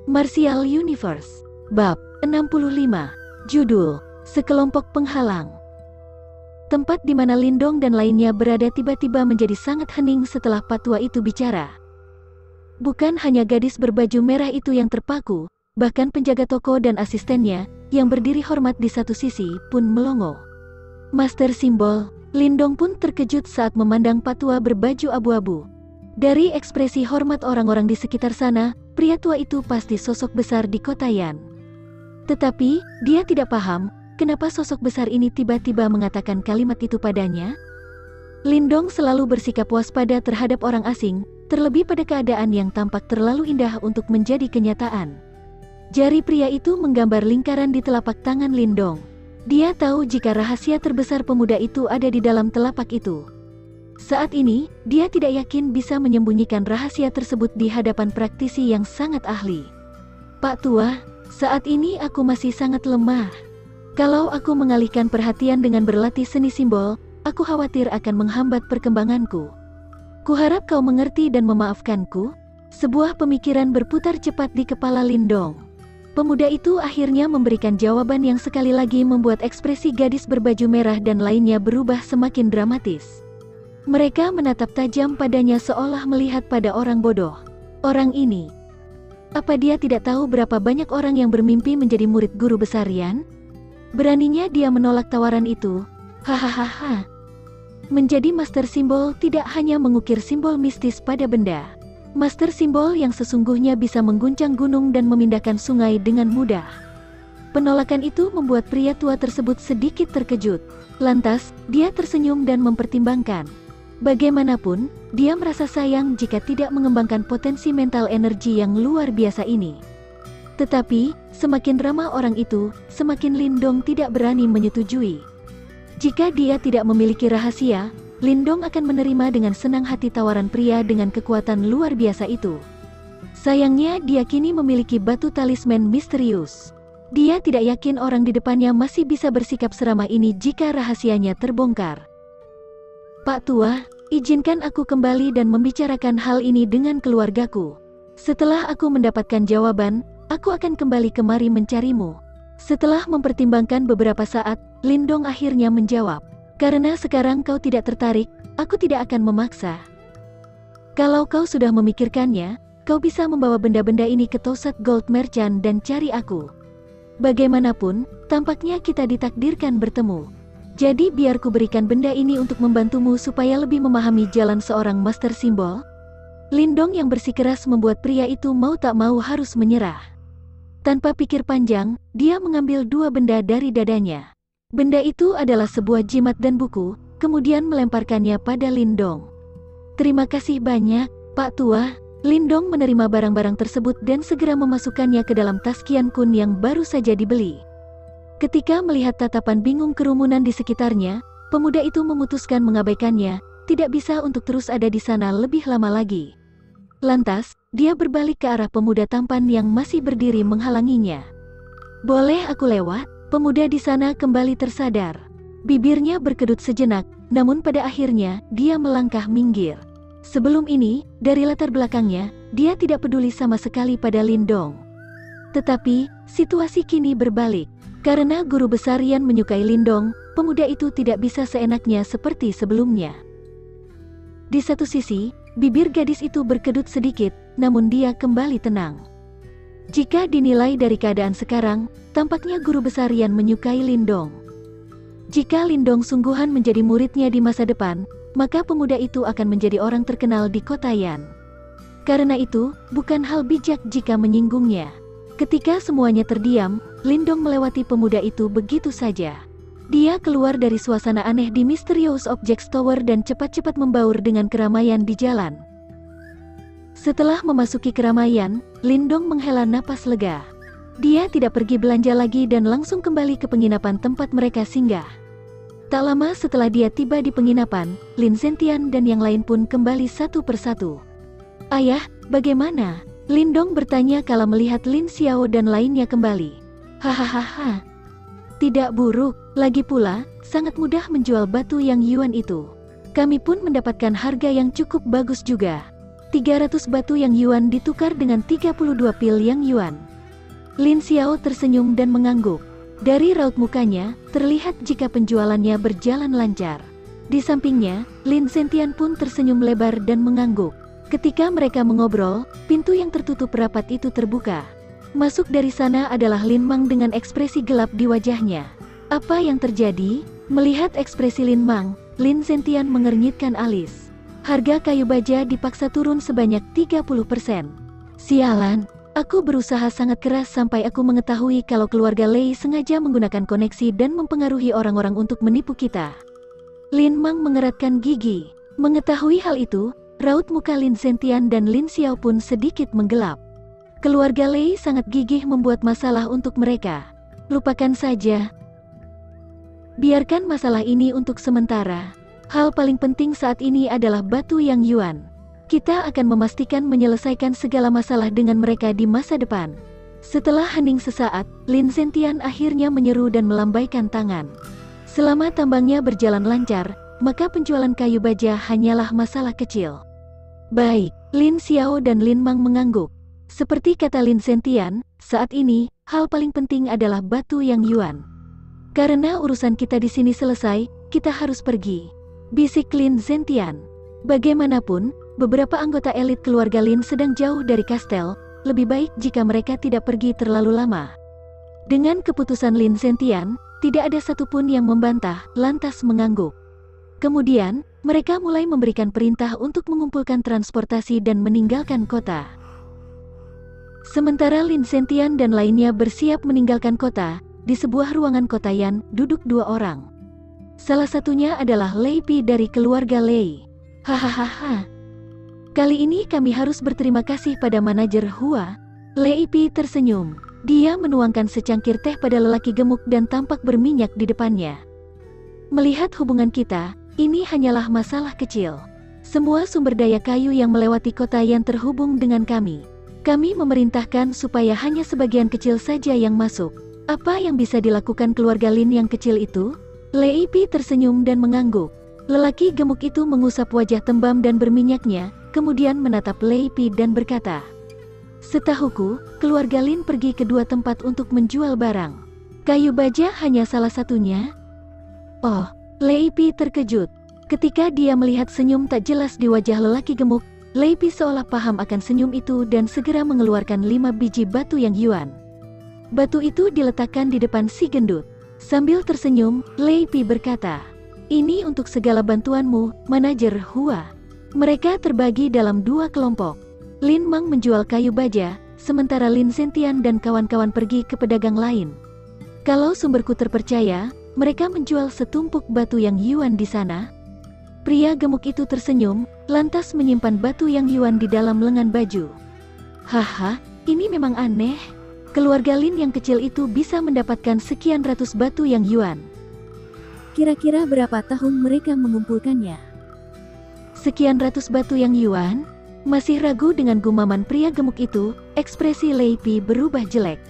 Martial Universe. Bab 65. Judul, Sekelompok Penghalang. Tempat di mana Lindong dan lainnya berada tiba-tiba menjadi sangat hening setelah Patua itu bicara. Bukan hanya gadis berbaju merah itu yang terpaku, bahkan penjaga toko dan asistennya, yang berdiri hormat di satu sisi, pun melongo. Master Simbol, Lindong pun terkejut saat memandang Patua berbaju abu-abu. Dari ekspresi hormat orang-orang di sekitar sana, pria tua itu pasti sosok besar di kota Yan. Tetapi, dia tidak paham, kenapa sosok besar ini tiba-tiba mengatakan kalimat itu padanya. Lindong selalu bersikap waspada terhadap orang asing, terlebih pada keadaan yang tampak terlalu indah untuk menjadi kenyataan. Jari pria itu menggambar lingkaran di telapak tangan Lindong. Dia tahu jika rahasia terbesar pemuda itu ada di dalam telapak itu. Saat ini, dia tidak yakin bisa menyembunyikan rahasia tersebut di hadapan praktisi yang sangat ahli. Pak Tua, saat ini aku masih sangat lemah. Kalau aku mengalihkan perhatian dengan berlatih seni simbol, aku khawatir akan menghambat perkembanganku. Kuharap kau mengerti dan memaafkanku. Sebuah pemikiran berputar cepat di kepala Lindong. Pemuda itu akhirnya memberikan jawaban yang sekali lagi membuat ekspresi gadis berbaju merah dan lainnya berubah semakin dramatis. Mereka menatap tajam padanya seolah melihat pada orang bodoh. Orang ini, apa dia tidak tahu berapa banyak orang yang bermimpi menjadi murid guru besar Yan? Beraninya dia menolak tawaran itu. Hahaha. Menjadi Master Simbol tidak hanya mengukir simbol mistis pada benda. Master Simbol yang sesungguhnya bisa mengguncang gunung dan memindahkan sungai dengan mudah. Penolakan itu membuat pria tua tersebut sedikit terkejut. Lantas, dia tersenyum dan mempertimbangkan. Bagaimanapun, dia merasa sayang jika tidak mengembangkan potensi mental energi yang luar biasa ini. Tetapi, semakin ramah orang itu, semakin Lindong tidak berani menyetujui. Jika dia tidak memiliki rahasia, Lindong akan menerima dengan senang hati tawaran pria dengan kekuatan luar biasa itu. Sayangnya dia kini memiliki batu talisman misterius. Dia tidak yakin orang di depannya masih bisa bersikap seramah ini jika rahasianya terbongkar. Pak Tua, izinkan aku kembali dan membicarakan hal ini dengan keluargaku. Setelah aku mendapatkan jawaban, aku akan kembali kemari mencarimu. Setelah mempertimbangkan beberapa saat, Lindong akhirnya menjawab. Karena sekarang kau tidak tertarik, aku tidak akan memaksa. Kalau kau sudah memikirkannya, kau bisa membawa benda-benda ini ke Tosat Gold Merchant dan cari aku. Bagaimanapun, tampaknya kita ditakdirkan bertemu. Jadi biar ku berikan benda ini untuk membantumu supaya lebih memahami jalan seorang Master Simbol. Lindong yang bersikeras membuat pria itu mau tak mau harus menyerah. Tanpa pikir panjang, dia mengambil dua benda dari dadanya. Benda itu adalah sebuah jimat dan buku, kemudian melemparkannya pada Lindong. Terima kasih banyak, Pak Tua. Lindong menerima barang-barang tersebut dan segera memasukkannya ke dalam tas Qian Kun yang baru saja dibeli. Ketika melihat tatapan bingung kerumunan di sekitarnya, pemuda itu memutuskan mengabaikannya, tidak bisa untuk terus ada di sana lebih lama lagi. Lantas, dia berbalik ke arah pemuda tampan yang masih berdiri menghalanginya. Boleh aku lewat? Pemuda di sana kembali tersadar. Bibirnya berkedut sejenak, namun pada akhirnya, dia melangkah minggir. Sebelum ini, dari latar belakangnya, dia tidak peduli sama sekali pada Lindong. Tetapi, situasi kini berbalik. Karena guru besar Yan menyukai Lindong, pemuda itu tidak bisa seenaknya seperti sebelumnya. Di satu sisi, bibir gadis itu berkedut sedikit, namun dia kembali tenang. Jika dinilai dari keadaan sekarang, tampaknya guru besar Yan menyukai Lindong. Jika Lindong sungguhan menjadi muridnya di masa depan, maka pemuda itu akan menjadi orang terkenal di kota Yan. Karena itu, bukan hal bijak jika menyinggungnya. Ketika semuanya terdiam, Lindong melewati pemuda itu begitu saja. Dia keluar dari suasana aneh di Mysterious Objects Tower dan cepat-cepat membaur dengan keramaian di jalan. Setelah memasuki keramaian, Lindong menghela napas lega. Dia tidak pergi belanja lagi dan langsung kembali ke penginapan tempat mereka singgah. Tak lama setelah dia tiba di penginapan, Lin Zentian dan yang lain pun kembali satu persatu. Ayah, bagaimana? Lindong bertanya kala melihat Lin Xiao dan lainnya kembali. Hahaha. Tidak buruk, lagi pula, sangat mudah menjual batu yang yuan itu. Kami pun mendapatkan harga yang cukup bagus juga. 300 batu yang yuan ditukar dengan 32 pil yang yuan. Lin Xiao tersenyum dan mengangguk. Dari raut mukanya, terlihat jika penjualannya berjalan lancar. Di sampingnya, Lin Zentian pun tersenyum lebar dan mengangguk. Ketika mereka mengobrol, pintu yang tertutup rapat itu terbuka. Masuk dari sana adalah Lin Mang dengan ekspresi gelap di wajahnya. Apa yang terjadi? Melihat ekspresi Lin Mang, Lin Zentian mengernyitkan alis. Harga kayu baja dipaksa turun sebanyak 30%. Sialan, aku berusaha sangat keras sampai aku mengetahui kalau keluarga Lei sengaja menggunakan koneksi dan mempengaruhi orang-orang untuk menipu kita. Lin Mang mengeratkan gigi. Mengetahui hal itu, raut muka Lin Zentian dan Lin Xiao pun sedikit menggelap. Keluarga Lei sangat gigih membuat masalah untuk mereka. Lupakan saja. Biarkan masalah ini untuk sementara. Hal paling penting saat ini adalah batu yang yuan. Kita akan memastikan menyelesaikan segala masalah dengan mereka di masa depan. Setelah hening sesaat, Lin Zentian akhirnya menyeru dan melambaikan tangan. Selama tambangnya berjalan lancar, maka penjualan kayu baja hanyalah masalah kecil. Baik, Lin Xiao dan Lin Mang mengangguk. Seperti kata Lin Zentian, saat ini, hal paling penting adalah batu yang yuan. Karena urusan kita di sini selesai, kita harus pergi. Bisik Lin Zentian. Bagaimanapun, beberapa anggota elit keluarga Lin sedang jauh dari kastel, lebih baik jika mereka tidak pergi terlalu lama. Dengan keputusan Lin Zentian, tidak ada satupun yang membantah, lantas mengangguk. Kemudian, mereka mulai memberikan perintah untuk mengumpulkan transportasi dan meninggalkan kota. Sementara Lin Zentian dan lainnya bersiap meninggalkan kota, di sebuah ruangan kotayan, duduk dua orang. Salah satunya adalah Lei Pi dari keluarga Lei. Hahaha. Kali ini kami harus berterima kasih pada manajer Hua. Lei Pi tersenyum. Dia menuangkan secangkir teh pada lelaki gemuk dan tampak berminyak di depannya. Melihat hubungan kita, ini hanyalah masalah kecil. Semua sumber daya kayu yang melewati kota yang terhubung dengan kami. Kami memerintahkan supaya hanya sebagian kecil saja yang masuk. Apa yang bisa dilakukan keluarga Lin yang kecil itu? Lei Pi tersenyum dan mengangguk. Lelaki gemuk itu mengusap wajah tembam dan berminyaknya, kemudian menatap Lei Pi dan berkata, "Setahuku, keluarga Lin pergi ke dua tempat untuk menjual barang. Kayu baja hanya salah satunya." Oh, Lei Pi terkejut. Ketika dia melihat senyum tak jelas di wajah lelaki gemuk, Lei Pi seolah paham akan senyum itu dan segera mengeluarkan 5 biji batu yang yuan. Batu itu diletakkan di depan si gendut. Sambil tersenyum, Lei Pi berkata, "Ini untuk segala bantuanmu, manajer Hua." Mereka terbagi dalam dua kelompok. Lin Mang menjual kayu baja, sementara Lin Zentian dan kawan-kawan pergi ke pedagang lain. Kalau sumberku terpercaya, mereka menjual setumpuk batu yang yuan di sana. Pria gemuk itu tersenyum, lantas menyimpan batu yang yuan di dalam lengan baju. Haha, ini memang aneh. Keluarga Lin yang kecil itu bisa mendapatkan sekian ratus batu yang yuan. Kira-kira berapa tahun mereka mengumpulkannya? Sekian ratus batu yang yuan? Masih ragu dengan gumaman pria gemuk itu, ekspresi Lei Pi berubah jelek.